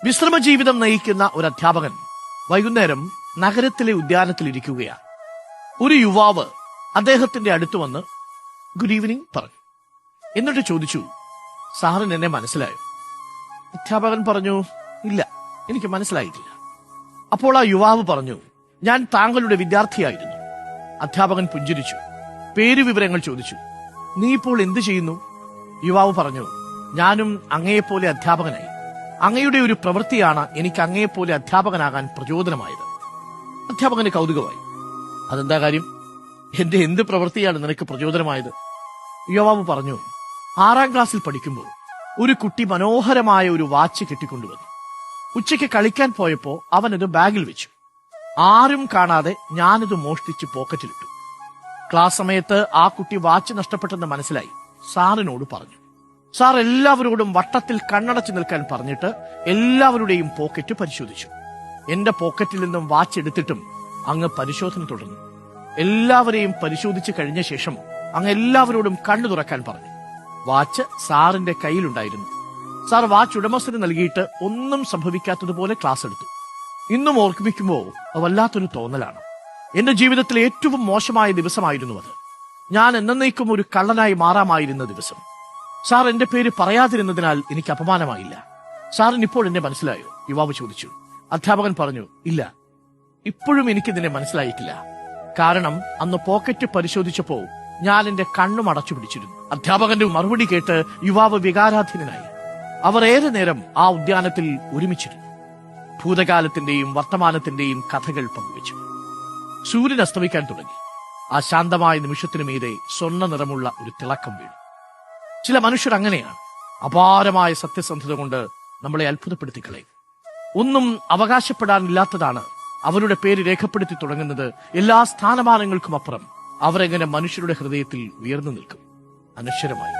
വിശ്രമജീവിതം നയിക്കുന്ന ഒരു അധ്യാപകൻ വൈകുന്നേരം നഗരത്തിലെ ഉദ്യാനത്തിൽ ഇരിക്കുകയാണ്. ഒരു യുവാവ് അദ്ദേഹത്തിന്റെ അടുത്ത് വന്ന് ഗുഡ് ഈവനിങ് പറഞ്ഞു. എന്നിട്ട് ചോദിച്ചു, സാറിന് എന്നെ മനസ്സിലായോ? അധ്യാപകൻ പറഞ്ഞു, ഇല്ല, എനിക്ക് മനസ്സിലായിട്ടില്ല. അപ്പോൾ ആ യുവാവ് പറഞ്ഞു, ഞാൻ താങ്കളുടെ വിദ്യാർത്ഥിയായിരുന്നു. അധ്യാപകൻ പുഞ്ചിരിച്ചു. പേര് വിവരങ്ങൾ ചോദിച്ചു. നീ ഇപ്പോൾ എന്ത് ചെയ്യുന്നു? യുവാവ് പറഞ്ഞു, ഞാനും അങ്ങയെപ്പോലെ അധ്യാപകനായി. അങ്ങയുടെ ഒരു പ്രവൃത്തിയാണ് എനിക്ക് അങ്ങയെപ്പോലെ അധ്യാപകനാകാൻ പ്രചോദനമായത്. അധ്യാപകന് കൗതുകമായി. അതെന്താ കാര്യം? എന്റെ എന്ത് പ്രവൃത്തിയാണ് നിനക്ക് പ്രചോദനമായത്? യുവാവ് പറഞ്ഞു, 6ാം ക്ലാസ്സിൽ പഠിക്കുമ്പോൾ ഒരു കുട്ടി മനോഹരമായ ഒരു വാച്ച് കെട്ടിക്കൊണ്ടുവന്നു. ഉച്ചയ്ക്ക് കളിക്കാൻ പോയപ്പോ അവനത് ബാഗിൽ വെച്ചു. ആരും കാണാതെ ഞാനത് മോഷ്ടിച്ച് പോക്കറ്റിലിട്ടു. ക്ലാസ് സമയത്ത് ആ കുട്ടി വാച്ച് നഷ്ടപ്പെട്ടെന്ന് മനസ്സിലായി. സാറിനോട് പറഞ്ഞു. സാർ എല്ലാവരോടും വട്ടത്തിൽ കണ്ണടച്ചു നിൽക്കാൻ പറഞ്ഞിട്ട് എല്ലാവരുടെയും പോക്കറ്റ് പരിശോധിച്ചു. എന്റെ പോക്കറ്റിൽ നിന്നും വാച്ച് എടുത്തിട്ടും അങ്ങ് പരിശോധന തുടർന്നു. എല്ലാവരെയും പരിശോധിച്ചു കഴിഞ്ഞ ശേഷം അങ്ങ് എല്ലാവരോടും കണ്ണു തുറക്കാൻ പറഞ്ഞു. വാച്ച് സാറിന്റെ കയ്യിലുണ്ടായിരുന്നു. സാർ വാച്ച് ഉടമസ്ഥന് നൽകിയിട്ട് ഒന്നും സംഭവിക്കാത്തതുപോലെ ക്ലാസ് എടുത്തു. ഇന്നും ഓർമ്മിക്കുമ്പോൾ വല്ലാത്തൊരു തോന്നലാണ്. എന്റെ ജീവിതത്തിലെ ഏറ്റവും മോശമായ ദിവസമായിരുന്നു അത്. ഞാൻ എന്നേക്കും ഒരു കള്ളനായി മാറാമായിരുന്ന ദിവസം. സാർ എന്റെ പേര് പറയാതിരുന്നതിനാൽ എനിക്ക് അപമാനമായില്ല. സാറിന് ഇപ്പോൾ എന്നെ മനസ്സിലായോ? യുവാവ് ചോദിച്ചു. അധ്യാപകൻ പറഞ്ഞു, ഇല്ല, ഇപ്പോഴും എനിക്കിതിനെ മനസ്സിലായിട്ടില്ല. കാരണം അന്ന് പോക്കറ്റ് പരിശോധിച്ചപ്പോ ഞാൻ എന്റെ കണ്ണും അടച്ചു പിടിച്ചിരുന്നു. അധ്യാപകന്റെ മറുപടി കേട്ട് യുവാവ് വികാരാധീനനായി. അവർ ഏറെ നേരം ആ ഉദ്യാനത്തിൽ ഒരുമിച്ചിരുന്നു. ഭൂതകാലത്തിന്റെയും വർത്തമാനത്തിന്റെയും കഥകൾ പങ്കുവച്ചു. സൂര്യൻ അസ്തമിക്കാൻ തുടങ്ങി. ആ ശാന്തമായ നിമിഷത്തിനു മീതെ സ്വർണ്ണ നിറമുള്ള ഒരു തിളക്കം വീണു. ചില മനുഷ്യർ അങ്ങനെയാണ്. അപാരമായ സത്യസന്ധത കൊണ്ട് നമ്മളെ അത്ഭുതപ്പെടുത്തി കളയും. ഒന്നും അവകാശപ്പെടാനില്ലാത്തതാണ് അവരുടെ പേര് രേഖപ്പെടുത്തി തുടങ്ങുന്നത്. എല്ലാ സ്ഥാനമാനങ്ങൾക്കും അപ്പുറം അവരെങ്ങനെ മനുഷ്യരുടെ ഹൃദയത്തിൽ ഉയർന്നു നിൽക്കും, അനശ്വരമായി.